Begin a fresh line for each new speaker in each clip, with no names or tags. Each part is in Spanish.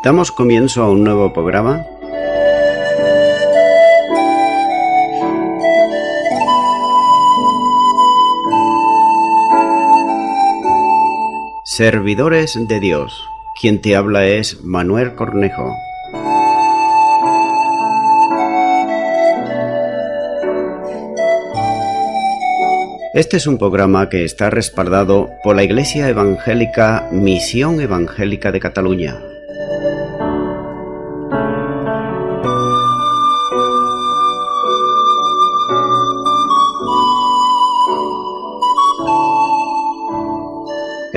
Damos comienzo a un nuevo programa. Servidores de Dios. Quien te habla es Manuel Cornejo. Este es un programa que está respaldado por la Iglesia Evangélica Misión Evangélica de Cataluña.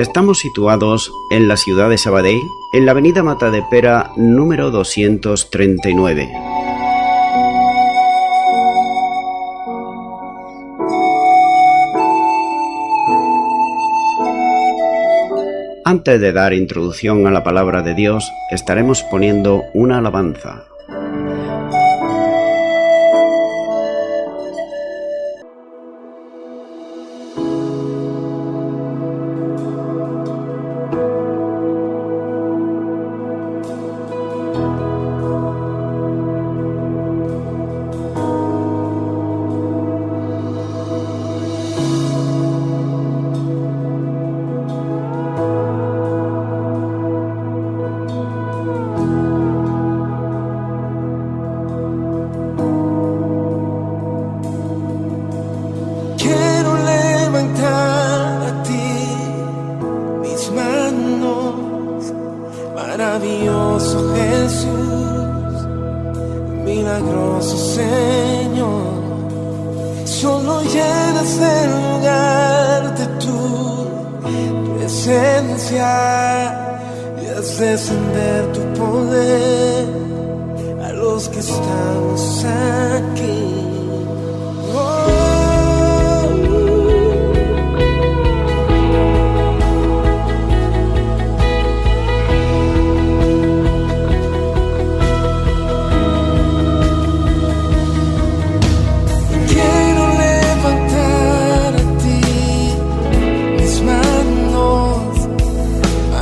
Estamos situados en la ciudad de Sabadell, en la avenida Matadepera número 239. Antes de dar introducción a la palabra de Dios, estaremos poniendo una alabanza.
Maravilloso Jesús, milagroso Señor, solo llenas el lugar de tu presencia y haz descender tu poder a los que estamos aquí.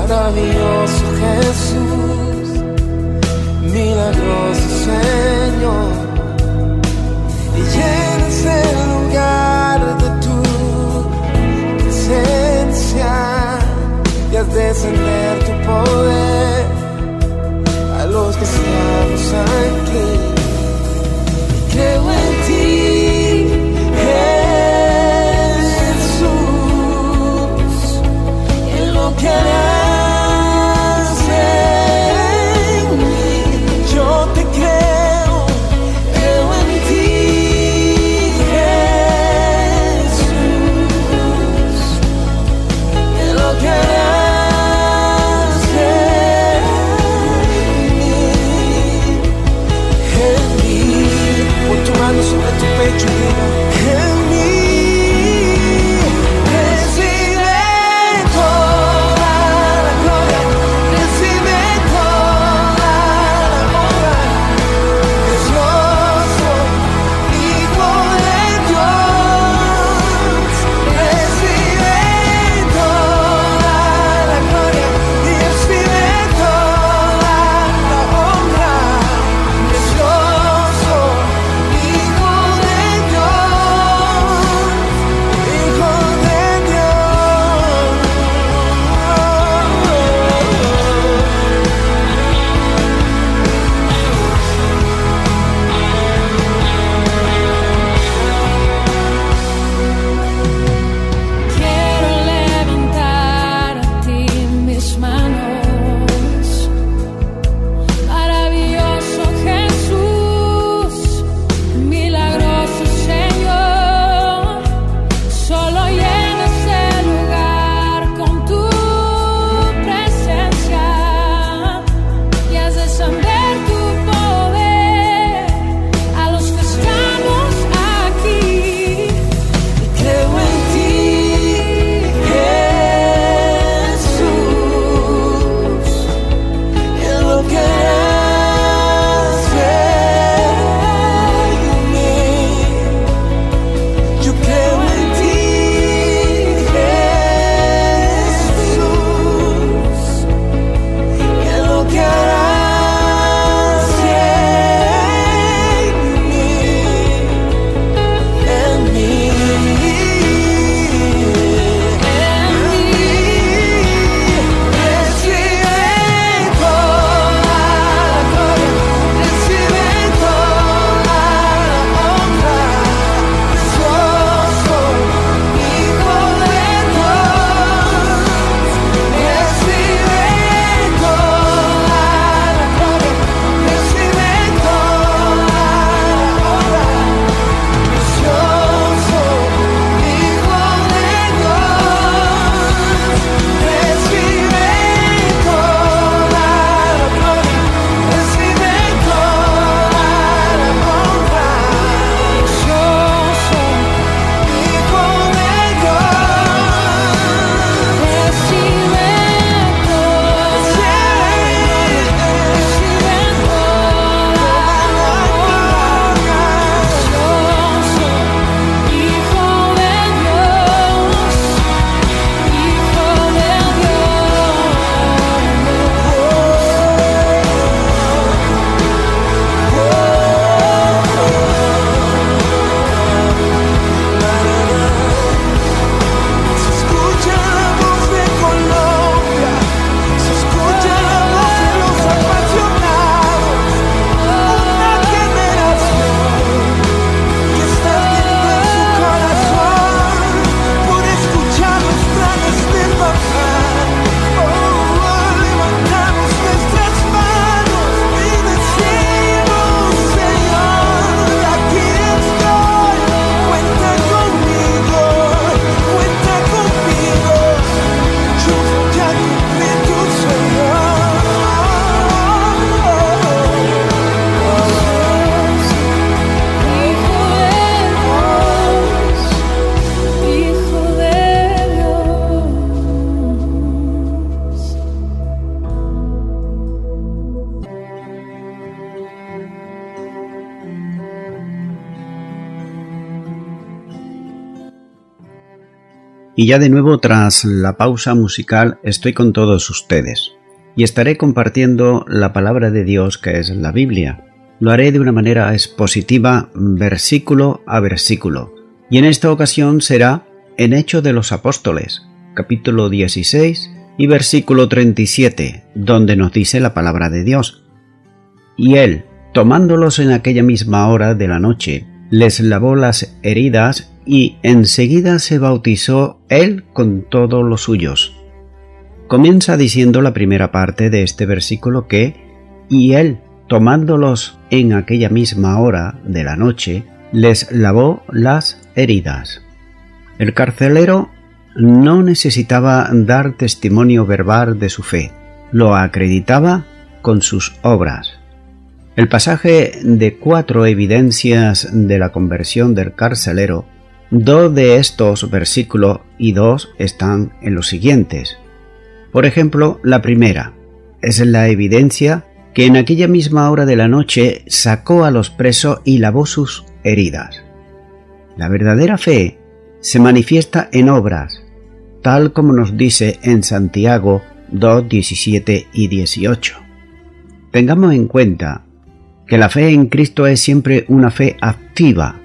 Maravilloso Jesús, milagroso Señor, y llenas el lugar de tu presencia y haz descender tu poder a los que estamos aquí. Creo en ti, Jesús, en lo que harás.
Y ya de nuevo tras la pausa musical estoy con todos ustedes y estaré compartiendo la palabra de Dios que es la Biblia. Lo haré de una manera expositiva, versículo a versículo, y en esta ocasión será en Hechos de los Apóstoles, capítulo 16 y versículo 37, donde nos dice la palabra de Dios. Y él, tomándolos en aquella misma hora de la noche, les lavó las heridas y enseguida se bautizó él con todos los suyos. Comienza diciendo la primera parte de este versículo que, y él, tomándolos en aquella misma hora de la noche, les lavó las heridas. El carcelero no necesitaba dar testimonio verbal de su fe, lo acreditaba con sus obras. El pasaje de 4 evidencias de la conversión del carcelero, 2 de estos versículos y 2 están en los siguientes. Por ejemplo, la primera es la evidencia que en aquella misma hora de la noche sacó a los presos y lavó sus heridas. La verdadera fe se manifiesta en obras, tal como nos dice en Santiago 2, 17 y 18. Tengamos en cuenta que la fe en Cristo es siempre una fe activa,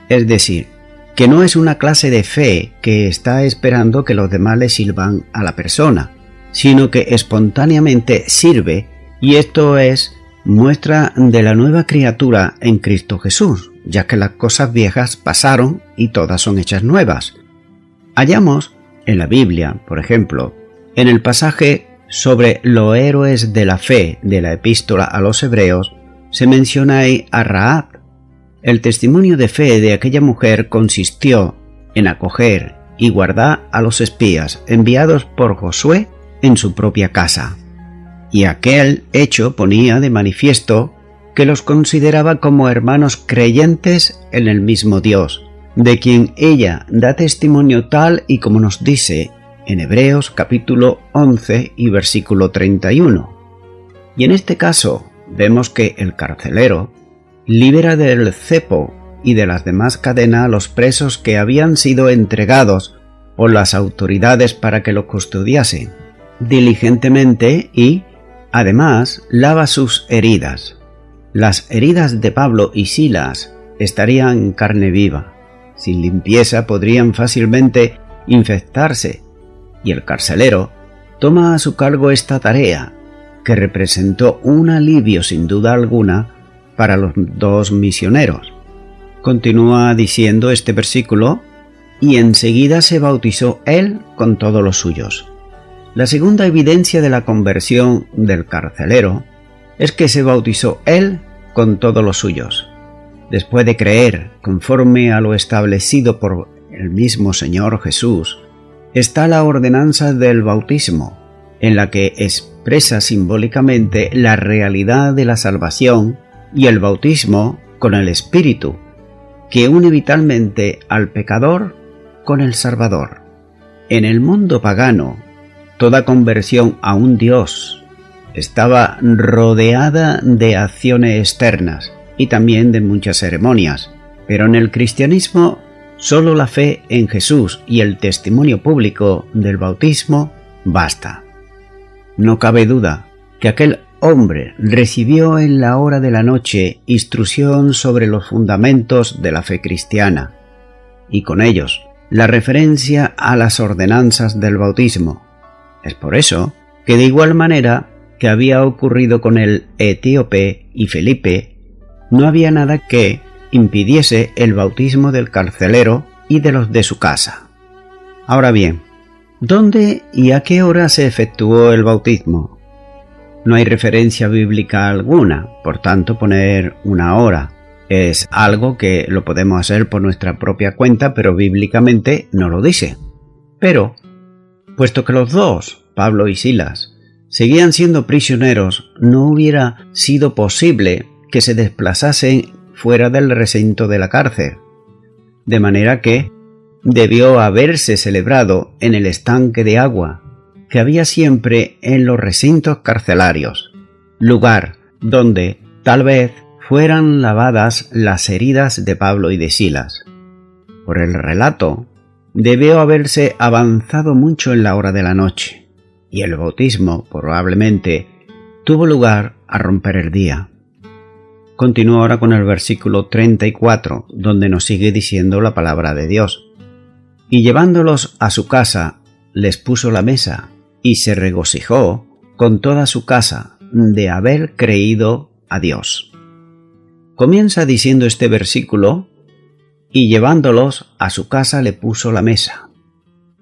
es decir, que no es una clase de fe que está esperando que los demás le sirvan a la persona, sino que espontáneamente sirve, y esto es muestra de la nueva criatura en Cristo Jesús, ya que las cosas viejas pasaron y todas son hechas nuevas. Hallamos en la Biblia, por ejemplo, en el pasaje sobre los héroes de la fe de la epístola a los Hebreos, se menciona ahí a Rahab. El testimonio de fe de aquella mujer consistió en acoger y guardar a los espías enviados por Josué en su propia casa, y aquel hecho ponía de manifiesto que los consideraba como hermanos creyentes en el mismo Dios, de quien ella da testimonio tal y como nos dice en Hebreos capítulo 11 y versículo 31. Y en este caso vemos que el carcelero libera del cepo y de las demás cadenas a los presos que habían sido entregados por las autoridades para que los custodiasen diligentemente y, además, lava sus heridas. Las heridas de Pablo y Silas estarían en carne viva. Sin limpieza podrían fácilmente infectarse, y el carcelero toma a su cargo esta tarea, que representó un alivio sin duda alguna para los 2 misioneros. Continúa diciendo este versículo, y enseguida se bautizó él con todos los suyos. La segunda evidencia de la conversión del carcelero es que se bautizó él con todos los suyos. Después de creer conforme a lo establecido por el mismo Señor Jesús, está la ordenanza del bautismo, en la que expresa simbólicamente la realidad de la salvación, y el bautismo con el Espíritu, que une vitalmente al pecador con el Salvador. En el mundo pagano, toda conversión a un Dios estaba rodeada de acciones externas y también de muchas ceremonias, pero en el cristianismo solo la fe en Jesús y el testimonio público del bautismo basta. No cabe duda que aquel hombre recibió en la hora de la noche instrucción sobre los fundamentos de la fe cristiana, y con ellos la referencia a las ordenanzas del bautismo. Es por eso que de igual manera que había ocurrido con el etíope y Felipe, no había nada que impidiese el bautismo del carcelero y de los de su casa. Ahora bien, ¿dónde y a qué hora se efectuó el bautismo? No hay referencia bíblica alguna, por tanto poner una hora es algo que lo podemos hacer por nuestra propia cuenta, pero bíblicamente no lo dice. Pero, puesto que los 2, Pablo y Silas, seguían siendo prisioneros, no hubiera sido posible que se desplazasen fuera del recinto de la cárcel, de manera que debió haberse celebrado en el estanque de agua que había siempre en los recintos carcelarios, lugar donde tal vez fueran lavadas las heridas de Pablo y de Silas. Por el relato, debió haberse avanzado mucho en la hora de la noche, y el bautismo probablemente tuvo lugar a romper el día. Continúo ahora con el versículo 34, donde nos sigue diciendo la palabra de Dios. Y llevándolos a su casa, les puso la mesa, y se regocijó con toda su casa de haber creído a Dios. Comienza diciendo este versículo, y llevándolos a su casa le puso la mesa.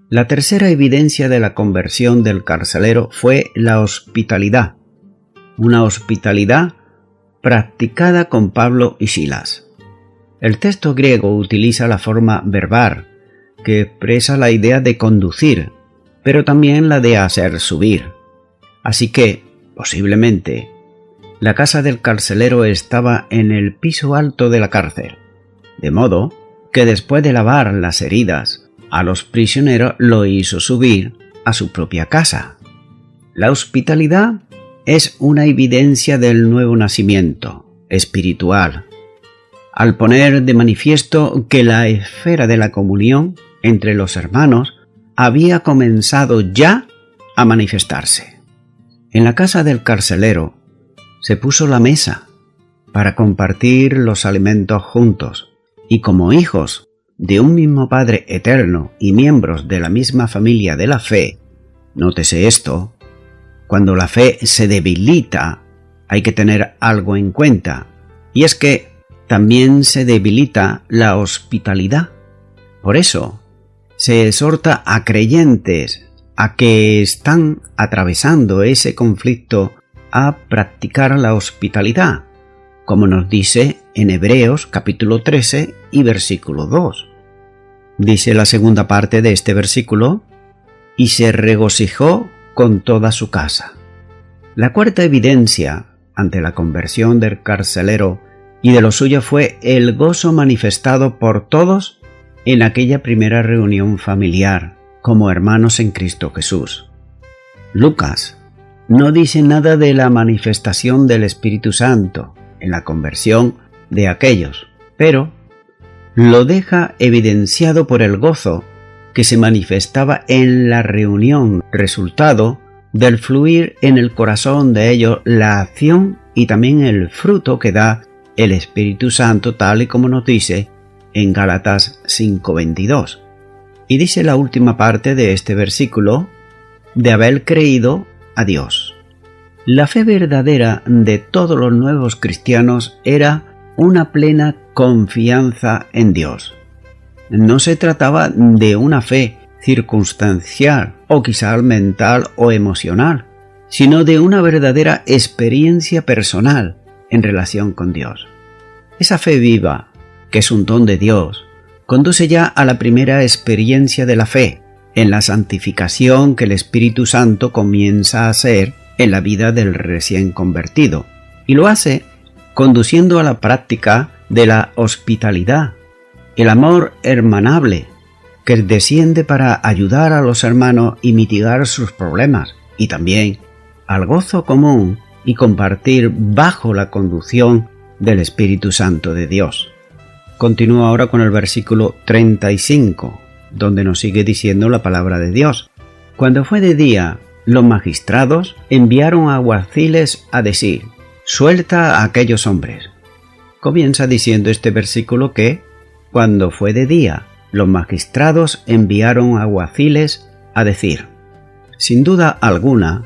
La tercera evidencia de la conversión del carcelero fue la hospitalidad, una hospitalidad practicada con Pablo y Silas. El texto griego utiliza la forma verbal, que expresa la idea de conducir, pero también la de hacer subir. Así que, posiblemente, la casa del carcelero estaba en el piso alto de la cárcel, de modo que después de lavar las heridas a los prisioneros lo hizo subir a su propia casa. La hospitalidad es una evidencia del nuevo nacimiento espiritual, al poner de manifiesto que la esfera de la comunión entre los hermanos había comenzado ya a manifestarse. En la casa del carcelero se puso la mesa para compartir los alimentos juntos, y como hijos de un mismo Padre eterno y miembros de la misma familia de la fe, nótese esto, cuando la fe se debilita, hay que tener algo en cuenta, y es que también se debilita la hospitalidad. Por eso, se exhorta a creyentes a que están atravesando ese conflicto a practicar la hospitalidad, como nos dice en Hebreos capítulo 13 y versículo 2. Dice la segunda parte de este versículo, y se regocijó con toda su casa. La cuarta evidencia ante la conversión del carcelero y de lo suyo fue el gozo manifestado por todos en aquella primera reunión familiar como hermanos en Cristo Jesús. Lucas no dice nada de la manifestación del Espíritu Santo en la conversión de aquellos, pero lo deja evidenciado por el gozo que se manifestaba en la reunión, resultado del fluir en el corazón de ellos la acción y también el fruto que da el Espíritu Santo, tal y como nos dice en Gálatas 5:22. Y dice la última parte de este versículo, de haber creído a Dios. La fe verdadera de todos los nuevos cristianos era una plena confianza en Dios. No se trataba de una fe circunstancial o quizá mental o emocional, sino de una verdadera experiencia personal en relación con Dios. Esa fe viva, que es un don de Dios, conduce ya a la primera experiencia de la fe, en la santificación que el Espíritu Santo comienza a hacer en la vida del recién convertido, y lo hace conduciendo a la práctica de la hospitalidad, el amor hermanable que desciende para ayudar a los hermanos y mitigar sus problemas, y también al gozo común y compartir bajo la conducción del Espíritu Santo de Dios. Continúa ahora con el versículo 35, donde nos sigue diciendo la palabra de Dios. Cuando fue de día, los magistrados enviaron a alguaciles a decir, suelta a aquellos hombres. Comienza diciendo este versículo que, cuando fue de día, los magistrados enviaron a alguaciles a decir. Sin duda alguna,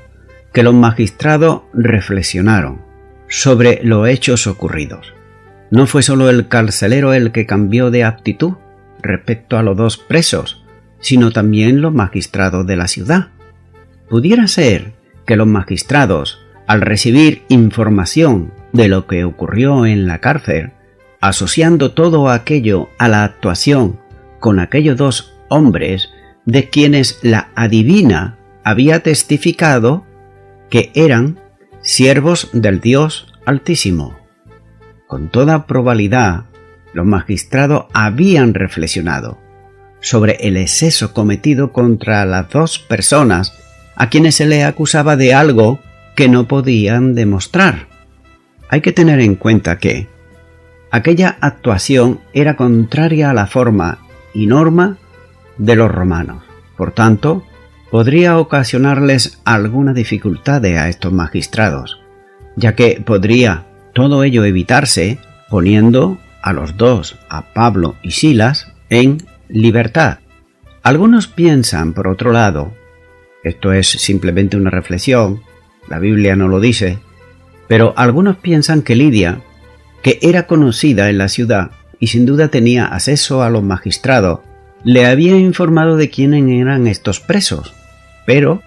que los magistrados reflexionaron sobre los hechos ocurridos. No fue solo el carcelero el que cambió de actitud respecto a los dos presos, sino también los magistrados de la ciudad. Pudiera ser que los magistrados, al recibir información de lo que ocurrió en la cárcel, asociando todo aquello a la actuación con aquellos dos hombres de quienes la adivina había testificado que eran siervos del Dios Altísimo. Con toda probabilidad, los magistrados habían reflexionado sobre el exceso cometido contra las dos personas a quienes se les acusaba de algo que no podían demostrar. Hay que tener en cuenta que aquella actuación era contraria a la forma y norma de los romanos. Por tanto, podría ocasionarles alguna dificultad a estos magistrados, ya que podría todo ello evitarse poniendo a los dos, a Pablo y Silas, en libertad. Algunos piensan, por otro lado, esto es simplemente una reflexión, la Biblia no lo dice, pero algunos piensan que Lidia, que era conocida en la ciudad y sin duda tenía acceso a los magistrados, le había informado de quiénes eran estos presos, pero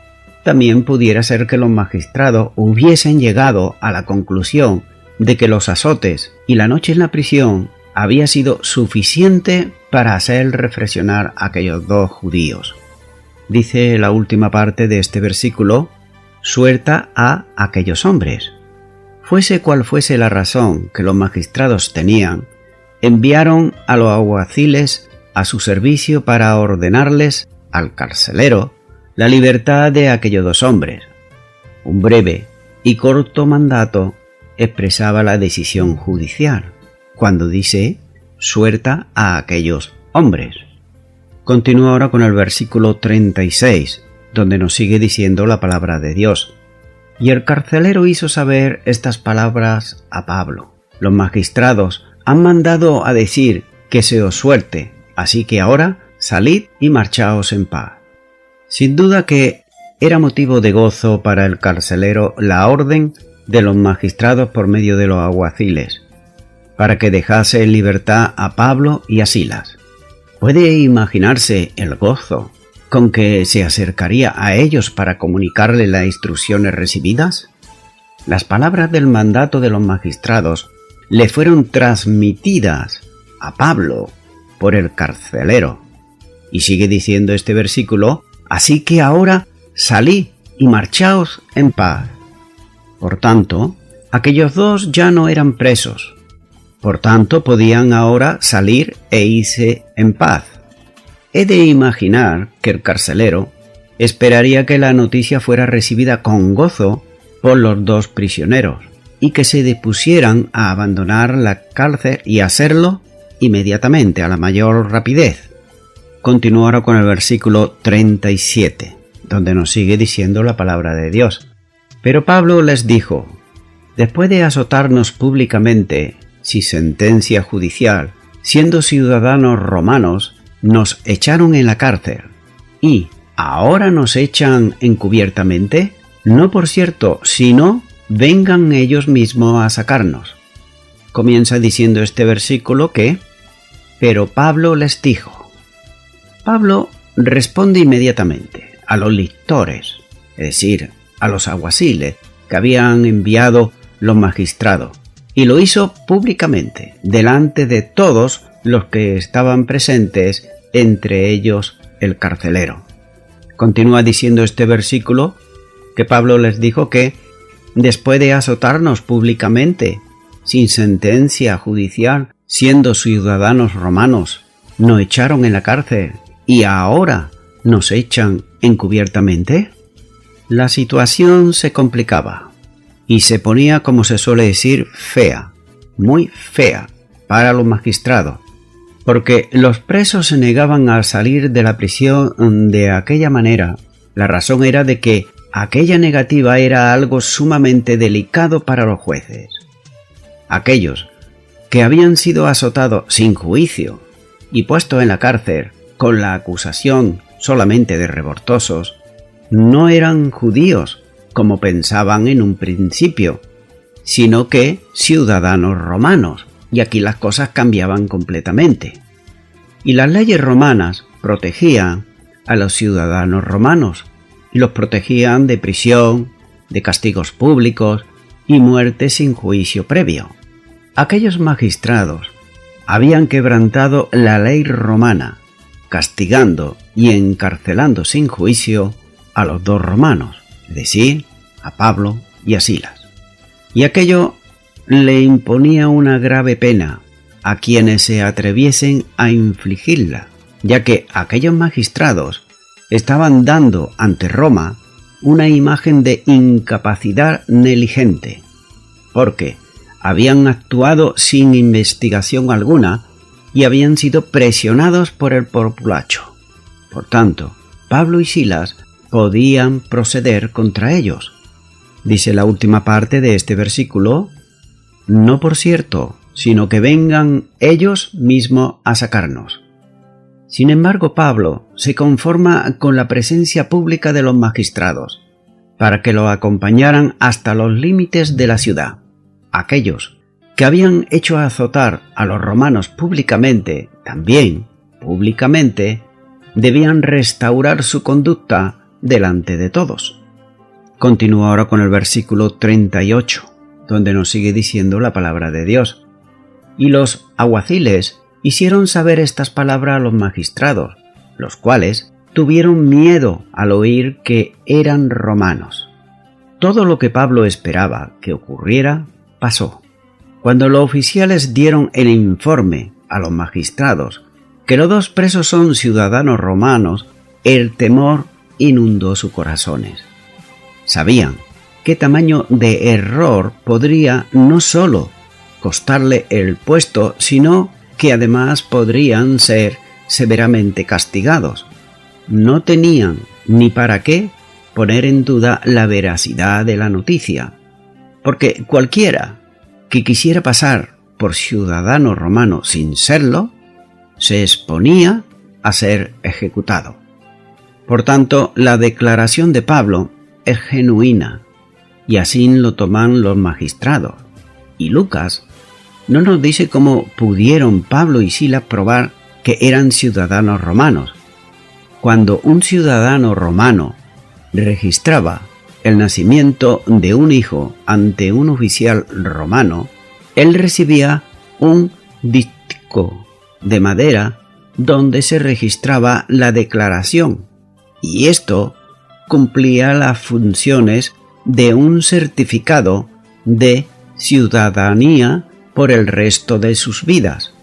también pudiera ser que los magistrados hubiesen llegado a la conclusión de que los azotes y la noche en la prisión había sido suficiente para hacer reflexionar a aquellos dos judíos. Dice la última parte de este versículo: suelta a aquellos hombres. Fuese cual fuese la razón que los magistrados tenían, enviaron a los alguaciles a su servicio para ordenarles al carcelero la libertad de aquellos dos hombres. Un breve y corto mandato expresaba la decisión judicial, cuando dice suelta a aquellos hombres. Continúa ahora con el versículo 36, donde nos sigue diciendo la palabra de Dios. Y el carcelero hizo saber estas palabras a Pablo: los magistrados han mandado a decir que se os suelte, así que ahora salid y marchaos en paz. Sin duda que era motivo de gozo para el carcelero la orden de los magistrados por medio de los alguaciles, para que dejase en libertad a Pablo y a Silas. ¿Puede imaginarse el gozo con que se acercaría a ellos para comunicarles las instrucciones recibidas? Las palabras del mandato de los magistrados le fueron transmitidas a Pablo por el carcelero. Y sigue diciendo este versículo: así que ahora salid y marchaos en paz. Por tanto, aquellos dos ya no eran presos. Por tanto, podían ahora salir e irse en paz. He de imaginar que el carcelero esperaría que la noticia fuera recibida con gozo por los dos prisioneros y que se dispusieran a abandonar la cárcel y hacerlo inmediatamente, a la mayor rapidez. Continúo ahora con el versículo 37, donde nos sigue diciendo la palabra de Dios. Pero Pablo les dijo: después de azotarnos públicamente, sin sentencia judicial, siendo ciudadanos romanos, nos echaron en la cárcel, y ¿ahora nos echan encubiertamente? No por cierto, sino vengan ellos mismos a sacarnos. Comienza diciendo este versículo que: pero Pablo les dijo. Pablo responde inmediatamente a los lictores, es decir, a los alguaciles que habían enviado los magistrados, y lo hizo públicamente, delante de todos los que estaban presentes, entre ellos el carcelero. Continúa diciendo este versículo que Pablo les dijo que, después de azotarnos públicamente, sin sentencia judicial, siendo ciudadanos romanos, nos echaron en la cárcel y ahora nos echan encubiertamente. La situación se complicaba y se ponía, como se suele decir, fea, muy fea para los magistrados, porque los presos se negaban a salir de la prisión de aquella manera. La razón era de que aquella negativa era algo sumamente delicado para los jueces. Aquellos que habían sido azotados sin juicio y puestos en la cárcel con la acusación solamente de revoltosos, no eran judíos, como pensaban en un principio, sino que ciudadanos romanos, y aquí las cosas cambiaban completamente. Y las leyes romanas protegían a los ciudadanos romanos, y los protegían de prisión, de castigos públicos y muerte sin juicio previo. Aquellos magistrados habían quebrantado la ley romana, castigando y encarcelando sin juicio a los dos romanos, es decir, a Pablo y a Silas. Y aquello le imponía una grave pena a quienes se atreviesen a infligirla, ya que aquellos magistrados estaban dando ante Roma una imagen de incapacidad negligente, porque habían actuado sin investigación alguna y habían sido presionados por el populacho. Por tanto, Pablo y Silas podían proceder contra ellos. Dice la última parte de este versículo: no por cierto, sino que vengan ellos mismos a sacarnos. Sin embargo, Pablo se conforma con la presencia pública de los magistrados, para que lo acompañaran hasta los límites de la ciudad. Aquellos que habían hecho azotar a los romanos públicamente, también públicamente, debían restaurar su conducta delante de todos. Continúa ahora con el versículo 38, donde nos sigue diciendo la palabra de Dios. Y los alguaciles hicieron saber estas palabras a los magistrados, los cuales tuvieron miedo al oír que eran romanos. Todo lo que Pablo esperaba que ocurriera pasó. Cuando los oficiales dieron el informe a los magistrados que los dos presos son ciudadanos romanos, el temor inundó sus corazones. Sabían qué tamaño de error podría no solo costarle el puesto, sino que además podrían ser severamente castigados. No tenían ni para qué poner en duda la veracidad de la noticia, porque cualquiera que quisiera pasar por ciudadano romano sin serlo, se exponía a ser ejecutado. Por tanto, la declaración de Pablo es genuina, y así lo toman los magistrados. Y Lucas no nos dice cómo pudieron Pablo y Silas probar que eran ciudadanos romanos. Cuando un ciudadano romano registraba el nacimiento de un hijo ante un oficial romano, él recibía un díptico de madera donde se registraba la declaración, y esto cumplía las funciones de un certificado de ciudadanía por el resto de sus vidas.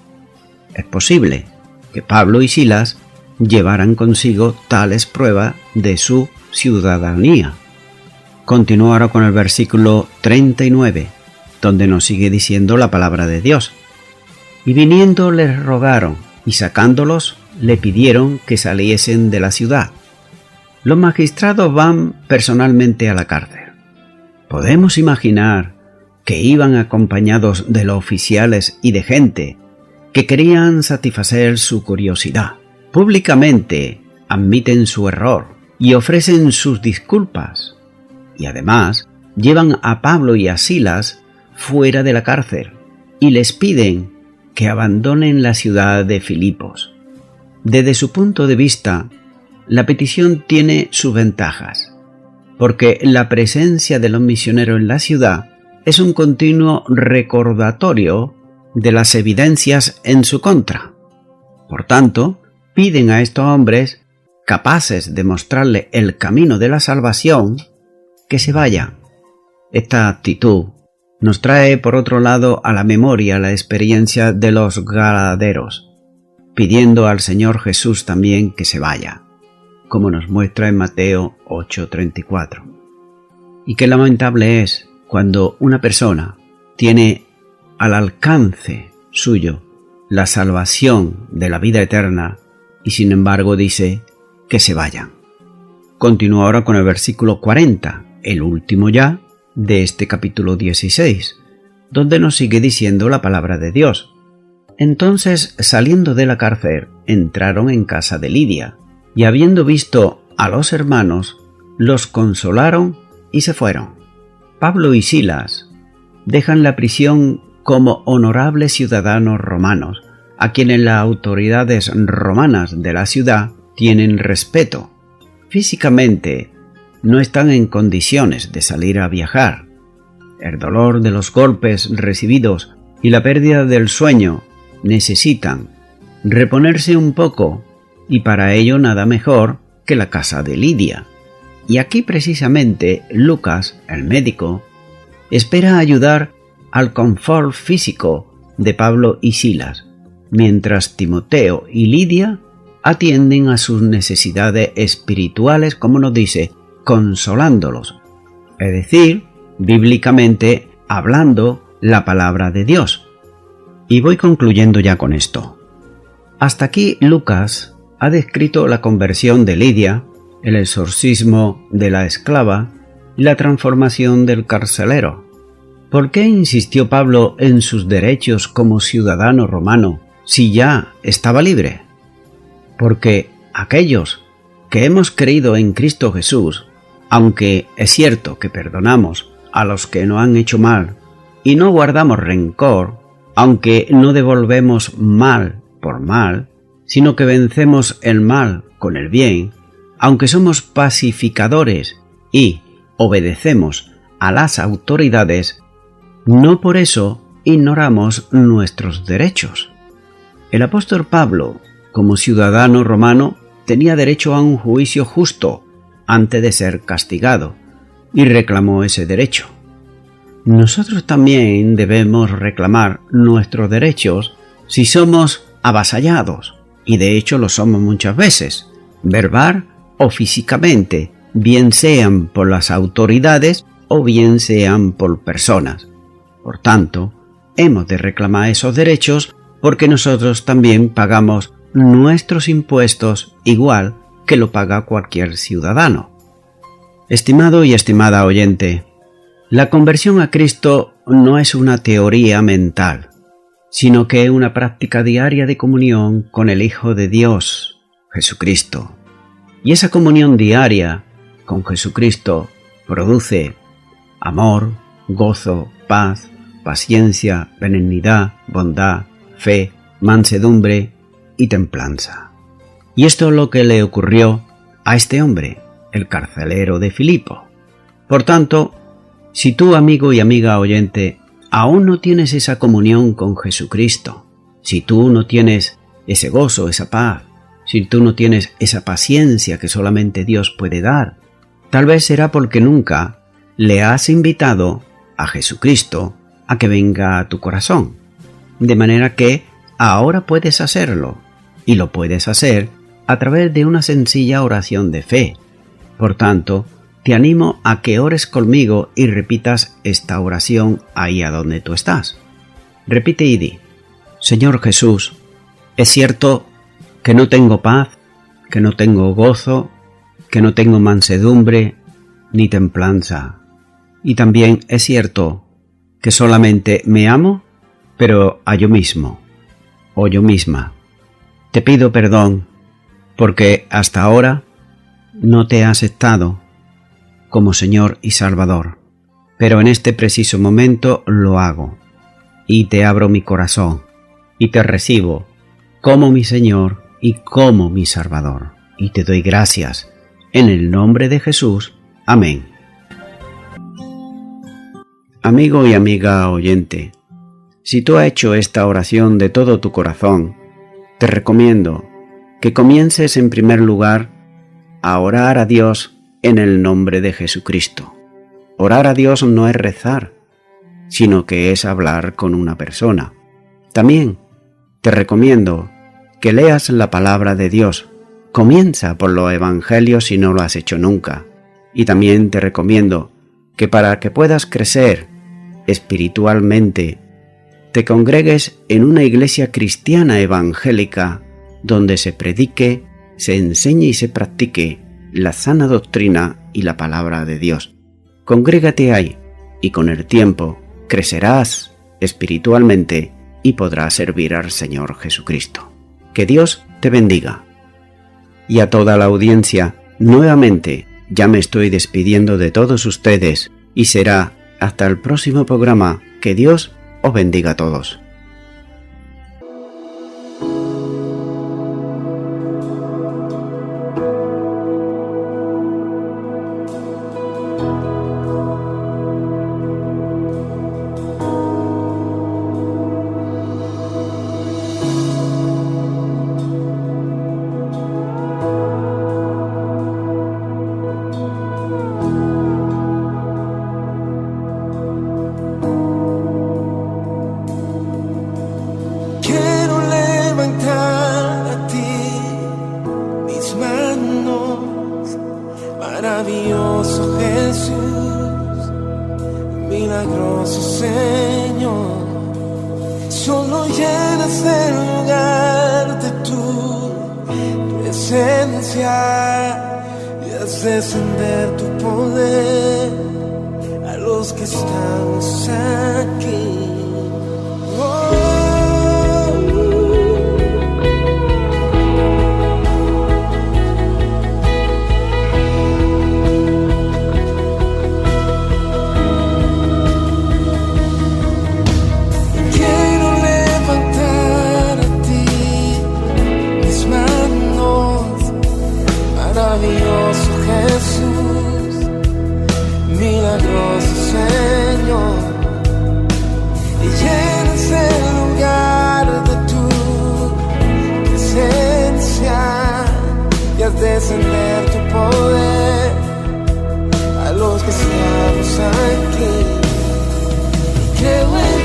Es posible que Pablo y Silas llevaran consigo tales pruebas de su ciudadanía. Continúa ahora con el versículo 39, donde nos sigue diciendo la palabra de Dios. Y viniendo les rogaron, y sacándolos le pidieron que saliesen de la ciudad. Los magistrados van personalmente a la cárcel. Podemos imaginar que iban acompañados de los oficiales y de gente que querían satisfacer su curiosidad. Públicamente admiten su error y ofrecen sus disculpas. Y además llevan a Pablo y a Silas fuera de la cárcel y les piden que abandonen la ciudad de Filipos. Desde su punto de vista, la petición tiene sus ventajas, porque la presencia de los misioneros en la ciudad es un continuo recordatorio de las evidencias en su contra. Por tanto, piden a estos hombres, capaces de mostrarle el camino de la salvación, que se vayan. Esta actitud nos trae, por otro lado, a la memoria la experiencia de los galaderos, pidiendo al Señor Jesús también que se vaya, como nos muestra en Mateo 8:34. Y qué lamentable es cuando una persona tiene al alcance suyo la salvación de la vida eterna y sin embargo dice que se vayan. Continúa ahora con el versículo 40, el último ya de este capítulo 16, donde nos sigue diciendo la palabra de Dios. Entonces, saliendo de la cárcel, entraron en casa de Lidia, y habiendo visto a los hermanos, los consolaron y se fueron. Pablo y Silas dejan la prisión como honorables ciudadanos romanos, a quienes las autoridades romanas de la ciudad tienen respeto. Físicamente, no están en condiciones de salir a viajar. El dolor de los golpes recibidos y la pérdida del sueño necesitan reponerse un poco, y para ello nada mejor que la casa de Lidia. Y aquí precisamente Lucas, el médico, espera ayudar al confort físico de Pablo y Silas, mientras Timoteo y Lidia atienden a sus necesidades espirituales, como nos dice, consolándolos, es decir, bíblicamente hablando la palabra de Dios. Y voy concluyendo ya con esto. Hasta aquí Lucas ha descrito la conversión de Lidia, el exorcismo de la esclava y la transformación del carcelero. ¿Por qué insistió Pablo en sus derechos como ciudadano romano si ya estaba libre? Porque aquellos que hemos creído en Cristo Jesús, aunque es cierto que perdonamos a los que nos han hecho mal y no guardamos rencor, aunque no devolvemos mal por mal, sino que vencemos el mal con el bien, aunque somos pacificadores y obedecemos a las autoridades, no por eso ignoramos nuestros derechos. El apóstol Pablo, como ciudadano romano, tenía derecho a un juicio justo antes de ser castigado, y reclamó ese derecho. Nosotros también debemos reclamar nuestros derechos si somos avasallados, y de hecho lo somos muchas veces, verbal o físicamente, bien sean por las autoridades o bien sean por personas. Por tanto, hemos de reclamar esos derechos porque nosotros también pagamos nuestros impuestos igual que lo paga cualquier ciudadano. Estimado y estimada oyente, la conversión a Cristo no es una teoría mental, sino que es una práctica diaria de comunión con el Hijo de Dios, Jesucristo. Y esa comunión diaria con Jesucristo produce amor, gozo, paz, paciencia, benignidad, bondad, fe, mansedumbre y templanza. Y esto es lo que le ocurrió a este hombre, el carcelero de Filipo. Por tanto, si tú, amigo y amiga oyente, aún no tienes esa comunión con Jesucristo, si tú no tienes ese gozo, esa paz, si tú no tienes esa paciencia que solamente Dios puede dar, tal vez será porque nunca le has invitado a Jesucristo a que venga a tu corazón. De manera que ahora puedes hacerlo, y lo puedes hacer a través de una sencilla oración de fe. Por tanto, te animo a que ores conmigo y repitas esta oración ahí a donde tú estás. Repite y di: Señor Jesús, es cierto que no tengo paz, que no tengo gozo, que no tengo mansedumbre ni templanza. Y también es cierto que solamente me amo, pero a yo mismo o yo misma. Te pido perdón porque hasta ahora no te he aceptado como Señor y Salvador, pero en este preciso momento lo hago y te abro mi corazón y te recibo como mi Señor y como mi Salvador, y te doy gracias en el nombre de Jesús. Amén. Amigo y amiga oyente, si tú has hecho esta oración de todo tu corazón, te recomiendo que comiences en primer lugar a orar a Dios en el nombre de Jesucristo. Orar a Dios no es rezar, sino que es hablar con una persona. También te recomiendo que leas la palabra de Dios. Comienza por los evangelios si no lo has hecho nunca. Y también te recomiendo que para que puedas crecer espiritualmente, te congregues en una iglesia cristiana evangélica donde se predique, se enseñe y se practique la sana doctrina y la palabra de Dios. Congrégate ahí y con el tiempo crecerás espiritualmente y podrás servir al Señor Jesucristo. Que Dios te bendiga. Y a toda la audiencia, nuevamente, ya me estoy despidiendo de todos ustedes y será hasta el próximo programa. Que Dios os bendiga a todos.
Maravilloso Jesús, milagroso Señor, solo llenas el lugar de tu presencia y haz descender tu poder a los que estamos aquí. Maravilloso Jesús, milagroso Señor, y llenas el lugar de tu presencia y haz descender tu poder a los que estamos aquí. Creo en